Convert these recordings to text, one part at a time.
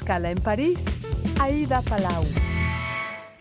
Escala en París, Aida Palau.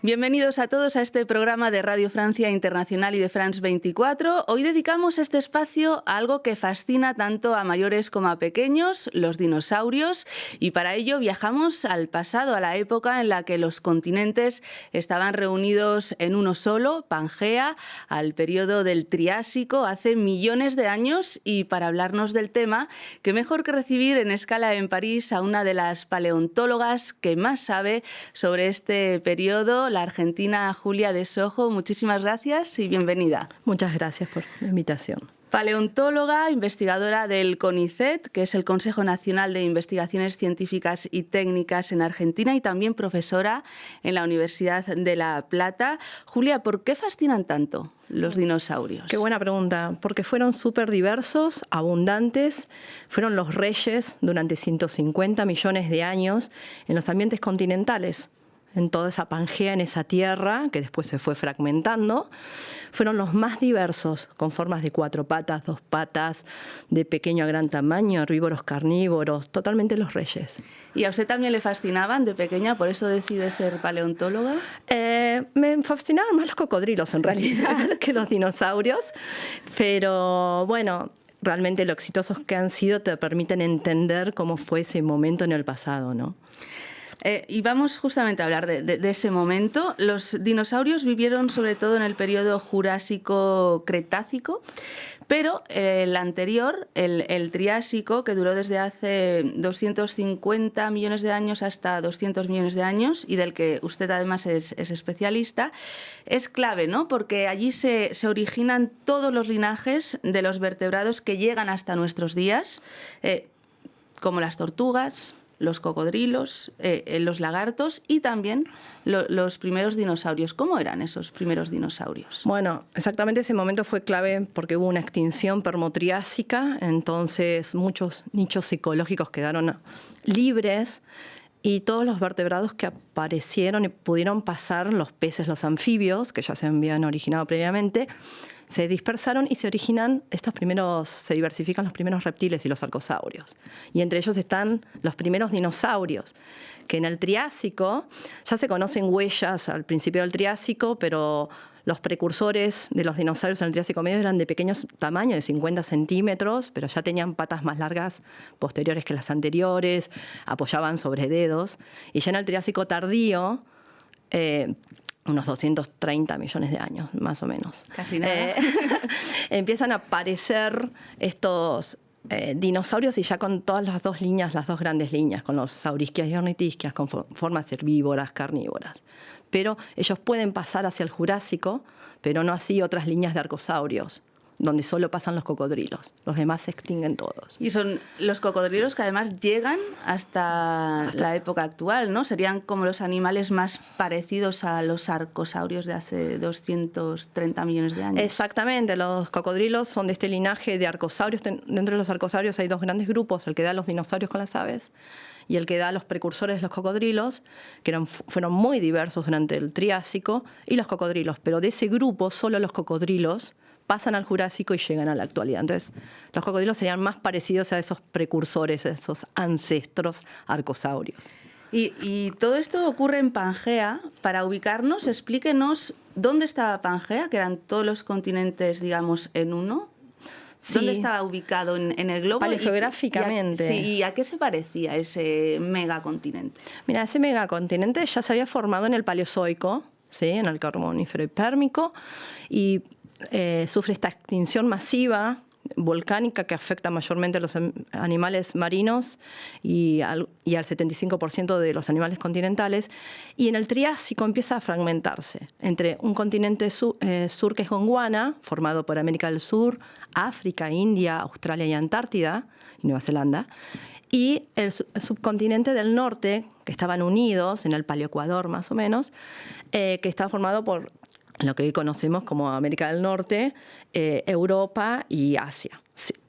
Bienvenidos a todos a este programa de Radio Francia Internacional y de France 24. Hoy dedicamos este espacio a algo que fascina tanto a mayores como a pequeños, los dinosaurios, y para ello viajamos al pasado, a la época en la que los continentes estaban reunidos en uno solo, Pangea, al periodo del Triásico, hace millones de años, y para hablarnos del tema, qué mejor que recibir en Escala en París a una de las paleontólogas que más sabe sobre este periodo, la argentina Julia de Sojo. Muchísimas gracias y bienvenida. Muchas gracias por la invitación. Paleontóloga, investigadora del CONICET, que es el Consejo Nacional de Investigaciones Científicas y Técnicas en Argentina, y también profesora en la Universidad de La Plata. Julia, ¿por qué fascinan tanto los dinosaurios? Qué buena pregunta. Porque fueron súper diversos, abundantes, fueron los reyes durante 150 millones de años en los ambientes continentales. En toda esa Pangea, en esa tierra, que después se fue fragmentando, fueron los más diversos, con formas de 4 patas, 2 patas, de pequeño a gran tamaño, herbívoros, carnívoros, totalmente los reyes. ¿Y a usted también le fascinaban de pequeña, por eso decide ser paleontóloga? Me fascinaron más los cocodrilos, en realidad, que los dinosaurios, pero bueno, realmente lo exitosos que han sido te permiten entender cómo fue ese momento en el pasado, ¿no? Y vamos justamente a hablar de ese momento. Los dinosaurios vivieron sobre todo en el periodo Jurásico-Cretácico, pero el anterior, el Triásico, que duró desde hace 250 millones de años hasta 200 millones de años, y del que usted además es especialista, es clave, ¿no? Porque allí se originan todos los linajes de los vertebrados que llegan hasta nuestros días, como las tortugas, los cocodrilos, los lagartos y también los primeros dinosaurios. ¿Cómo eran esos primeros dinosaurios? Bueno, exactamente ese momento fue clave porque hubo una extinción permotriásica, entonces muchos nichos ecológicos quedaron libres y todos los vertebrados que aparecieron y pudieron pasar, los peces, los anfibios, que ya se habían originado previamente, se dispersaron y se diversifican los primeros reptiles y los arcosaurios. Y entre ellos están los primeros dinosaurios, que en el Triásico ya se conocen huellas al principio del Triásico, pero los precursores de los dinosaurios en el Triásico medio eran de pequeños tamaños, de 50 centímetros, pero ya tenían patas más largas posteriores que las anteriores, apoyaban sobre dedos. Y ya en el Triásico tardío, unos 230 millones de años, más o menos. Casi nada. Empiezan a aparecer estos dinosaurios y ya con todas las dos grandes líneas, con los saurisquias y ornitisquias, con formas herbívoras, carnívoras. Pero ellos pueden pasar hacia el Jurásico, pero no así otras líneas de arcosaurios, donde solo pasan los cocodrilos. Los demás se extinguen todos. Y son los cocodrilos que además llegan hasta la época actual, ¿no? Serían como los animales más parecidos a los arcosaurios de hace 230 millones de años. Exactamente, los cocodrilos son de este linaje de arcosaurios. Dentro de los arcosaurios hay 2 grandes grupos, el que da los dinosaurios con las aves y el que da los precursores de los cocodrilos, que fueron muy diversos durante el Triásico, y los cocodrilos. Pero de ese grupo, solo los cocodrilos pasan al Jurásico y llegan a la actualidad. Entonces, los cocodrilos serían más parecidos a esos precursores, a esos ancestros arcosaurios. Y todo esto ocurre en Pangea. Para ubicarnos, explíquenos dónde estaba Pangea, que eran todos los continentes, digamos, en uno. Sí. ¿Dónde estaba ubicado en el globo? Paleogeográficamente. ¿Y a qué se parecía ese megacontinente? Mira, ese megacontinente ya se había formado en el Paleozoico, ¿sí? En el Carbonífero y Pérmico, y sufre esta extinción masiva volcánica que afecta mayormente a los animales marinos y al 75% de los animales continentales. Y en el Triásico empieza a fragmentarse entre un continente sur que es Gondwana, formado por América del Sur, África, India, Australia y Antártida, y Nueva Zelanda, y el subcontinente del norte, que estaban unidos en el Paleoecuador más o menos, que estaba formado por lo que hoy conocemos como América del Norte, Europa y Asia.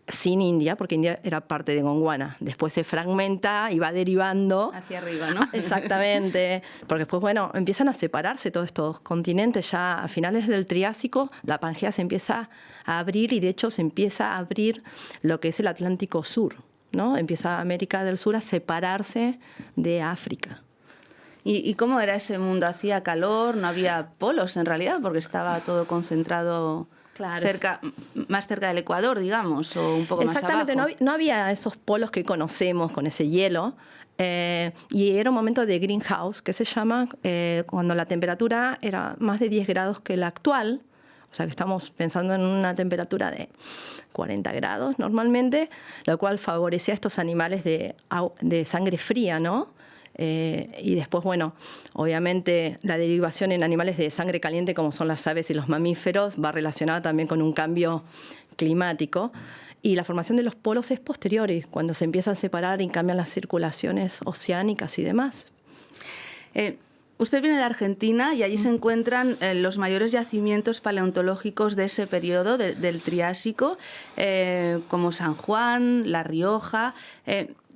Sin India, porque India era parte de Gondwana. Después se fragmenta y va derivando hacia arriba, ¿no? Exactamente. Porque después, bueno, empiezan a separarse todos estos continentes. Ya a finales del Triásico, la Pangea se empieza a abrir y de hecho se empieza a abrir lo que es el Atlántico Sur. ¿no? Empieza América del Sur a separarse de África. ¿Y cómo era ese mundo? ¿Hacía calor? ¿No había polos en realidad? Porque estaba todo concentrado más cerca del Ecuador, digamos, o un poco más abajo. Exactamente, no había esos polos que conocemos con ese hielo. Y era un momento de greenhouse, que se llama cuando la temperatura era más de 10 grados que la actual. O sea que estamos pensando en una temperatura de 40 grados normalmente, lo cual favorecía a estos animales de sangre fría, ¿no? Y después, bueno, obviamente la derivación en animales de sangre caliente, como son las aves y los mamíferos, va relacionada también con un cambio climático. Y la formación de los polos es posterior, cuando se empiezan a separar y cambian las circulaciones oceánicas y demás. Usted viene de Argentina y allí se encuentran los mayores yacimientos paleontológicos de ese periodo, del Triásico, como San Juan, La Rioja.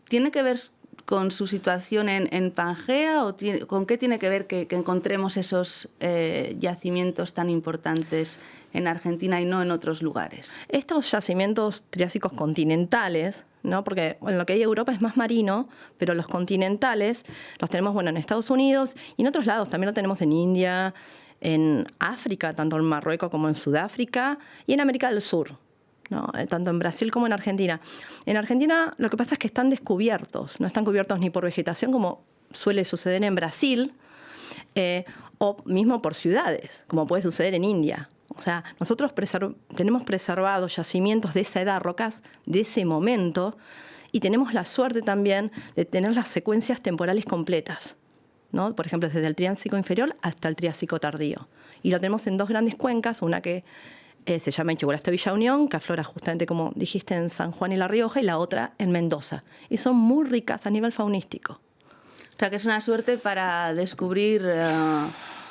¿Tiene que ver con su situación en Pangea o con qué tiene que ver que encontremos esos yacimientos tan importantes en Argentina y no en otros lugares? Estos yacimientos triásicos continentales, ¿no? Porque en lo que hay Europa es más marino, pero los continentales los tenemos, bueno, en Estados Unidos y en otros lados. También lo tenemos en India, en África, tanto en Marruecos como en Sudáfrica, y en América del Sur, ¿no? Tanto en Brasil como en Argentina. En Argentina lo que pasa es que están descubiertos, no están cubiertos ni por vegetación como suele suceder en Brasil, o mismo por ciudades, como puede suceder en India. O sea, nosotros tenemos preservados yacimientos de esa edad, rocas de ese momento, y tenemos la suerte también de tener las secuencias temporales completas, ¿no? Por ejemplo, desde el Triásico inferior hasta el Triásico tardío. Y lo tenemos en dos grandes cuencas, una que se llama Inchegolasto Villa Unión, que aflora justamente, como dijiste, en San Juan y La Rioja, y la otra en Mendoza. Y son muy ricas a nivel faunístico. O sea, que es una suerte para descubrir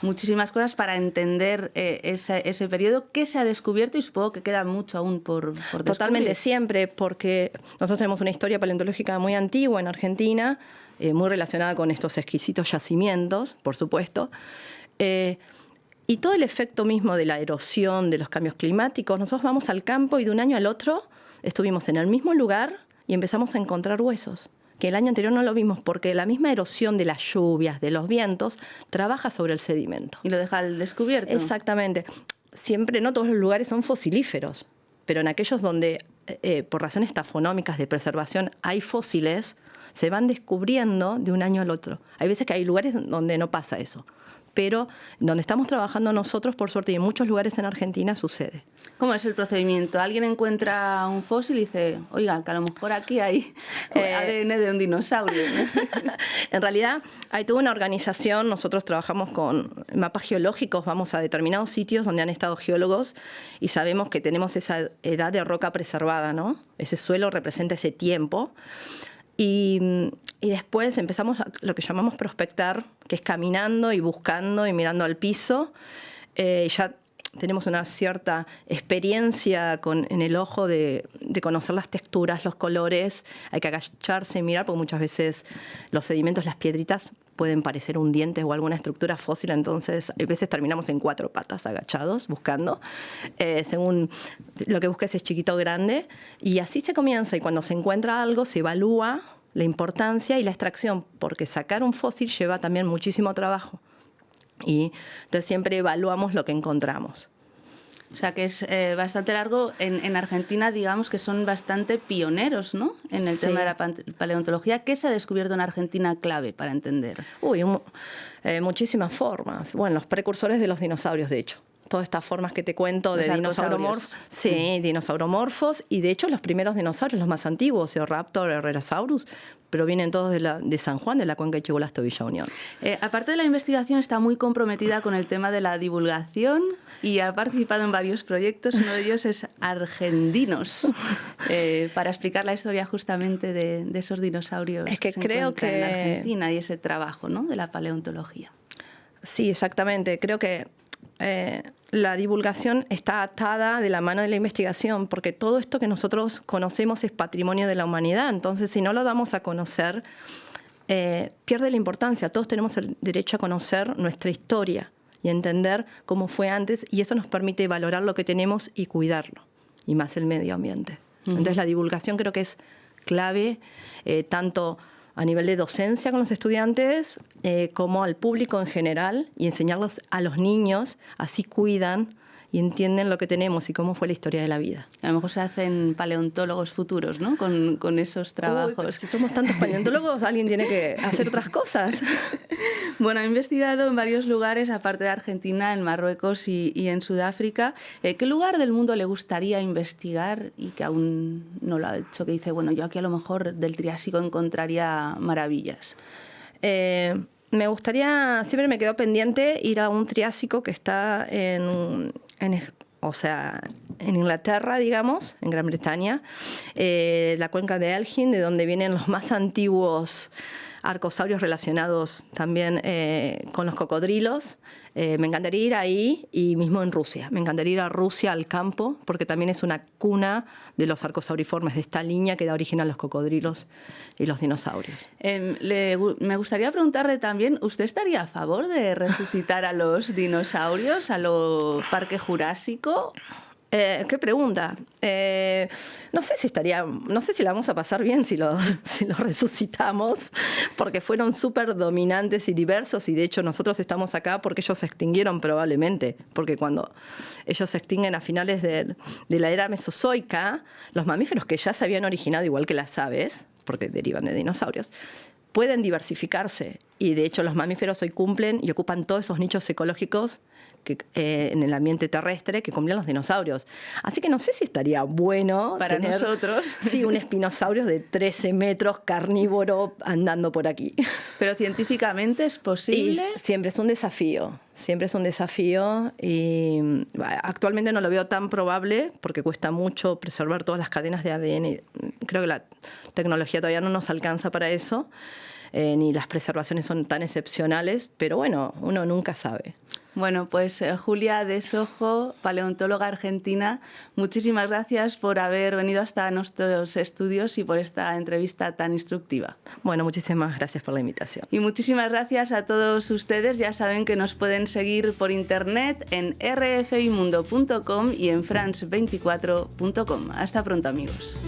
muchísimas cosas, para entender ese periodo que se ha descubierto, y supongo que queda mucho aún por descubrir. Totalmente, siempre, porque nosotros tenemos una historia paleontológica muy antigua en Argentina, muy relacionada con estos exquisitos yacimientos, por supuesto. Y todo el efecto mismo de la erosión, de los cambios climáticos, nosotros vamos al campo y de un año al otro estuvimos en el mismo lugar y empezamos a encontrar huesos, que el año anterior no lo vimos porque la misma erosión de las lluvias, de los vientos, trabaja sobre el sedimento. Y lo deja al descubierto. Exactamente. Siempre, no todos los lugares son fosilíferos, pero en aquellos donde, por razones tafonómicas de preservación, hay fósiles, se van descubriendo de un año al otro. Hay veces que hay lugares donde no pasa eso, pero donde estamos trabajando nosotros, por suerte, y en muchos lugares en Argentina sucede. ¿Cómo es el procedimiento? ¿Alguien encuentra un fósil y dice, oiga, que a lo mejor aquí hay ADN de un dinosaurio? En realidad hay toda una organización, nosotros trabajamos con mapas geológicos, vamos a determinados sitios donde han estado geólogos y sabemos que tenemos esa edad de roca preservada, ¿no? Ese suelo representa ese tiempo. Y después empezamos lo que llamamos prospectar, que es caminando y buscando y mirando al piso. Ya tenemos una cierta experiencia en el ojo de conocer las texturas, los colores. Hay que agacharse y mirar, porque muchas veces los sedimentos, las piedritas, pueden parecer un diente o alguna estructura fósil. Entonces, a veces terminamos en 4 patas agachados, buscando. Según lo que busques es chiquito o grande. Y así se comienza. Y cuando se encuentra algo, se evalúa la importancia y la extracción, porque sacar un fósil lleva también muchísimo trabajo. Y entonces siempre evaluamos lo que encontramos. O sea, que es bastante largo. En Argentina, digamos que son bastante pioneros, ¿no?, en el tema de la paleontología. ¿Qué se ha descubierto en Argentina clave para entender? Muchísimas formas. Bueno, los precursores de los dinosaurios, de hecho. Todas estas formas que te cuento de dinosauromorfos. Sí, dinosauromorfos. Y de hecho los primeros dinosaurios, los más antiguos, Eoraptor, Herrerasaurus, provienen todos de San Juan, de la cuenca de Inchegolasto Villa Unión. Aparte de la investigación, está muy comprometida con el tema de la divulgación y ha participado en varios proyectos. Uno de ellos es Argendinos, para explicar la historia justamente de esos dinosaurios que se encuentran en Argentina y ese trabajo, ¿no?, de la paleontología. Sí, exactamente. Creo que la divulgación está atada de la mano de la investigación, porque todo esto que nosotros conocemos es patrimonio de la humanidad. Entonces, si no lo damos a conocer, pierde la importancia. Todos tenemos el derecho a conocer nuestra historia y entender cómo fue antes, y eso nos permite valorar lo que tenemos y cuidarlo, y más el medio ambiente. Entonces, la divulgación creo que es clave, tanto a nivel de docencia con los estudiantes como al público en general, y enseñarlos a los niños, así cuidan y entienden lo que tenemos y cómo fue la historia de la vida. A lo mejor se hacen paleontólogos futuros, ¿no? Con esos trabajos. Uy, pero si somos tantos paleontólogos, alguien tiene que hacer otras cosas. Bueno, he investigado en varios lugares, aparte de Argentina, en Marruecos y en Sudáfrica. ¿Qué lugar del mundo le gustaría investigar y que aún no lo ha hecho? Que dice, bueno, yo aquí a lo mejor del Triásico encontraría maravillas. Me gustaría, siempre me quedó pendiente ir a un Triásico que está en Inglaterra, digamos, en Gran Bretaña, la cuenca de Elgin, de donde vienen los más antiguos arcosaurios relacionados también con los cocodrilos. Me encantaría ir ahí, y mismo en Rusia. Me encantaría ir a Rusia, al campo, porque también es una cuna de los arcosauriformes, de esta línea que da origen a los cocodrilos y los dinosaurios. Me gustaría preguntarle también, ¿usted estaría a favor de resucitar a los dinosaurios, a lo Parque Jurásico? ¿Qué pregunta? No sé si la vamos a pasar bien si lo resucitamos, porque fueron súper dominantes y diversos, y de hecho nosotros estamos acá porque ellos se extinguieron probablemente, porque cuando ellos se extinguen a finales de la era mesozoica, los mamíferos que ya se habían originado, igual que las aves, porque derivan de dinosaurios, pueden diversificarse, y de hecho los mamíferos hoy cumplen y ocupan todos esos nichos ecológicos en el ambiente terrestre que cumplían los dinosaurios. Así que no sé si estaría bueno para tener, nosotros, sí, un espinosaurio de 13 metros carnívoro andando por aquí. Pero científicamente es posible. Y siempre es un desafío, y actualmente no lo veo tan probable porque cuesta mucho preservar todas las cadenas de ADN. Creo que la tecnología todavía no nos alcanza para eso, ni las preservaciones son tan excepcionales, pero bueno, uno nunca sabe. Bueno, pues Julia de Sojo, paleontóloga argentina, muchísimas gracias por haber venido hasta nuestros estudios y por esta entrevista tan instructiva. Bueno, muchísimas gracias por la invitación. Y muchísimas gracias a todos ustedes. Ya saben que nos pueden seguir por internet en rfimundo.com y en france24.com. Hasta pronto, amigos.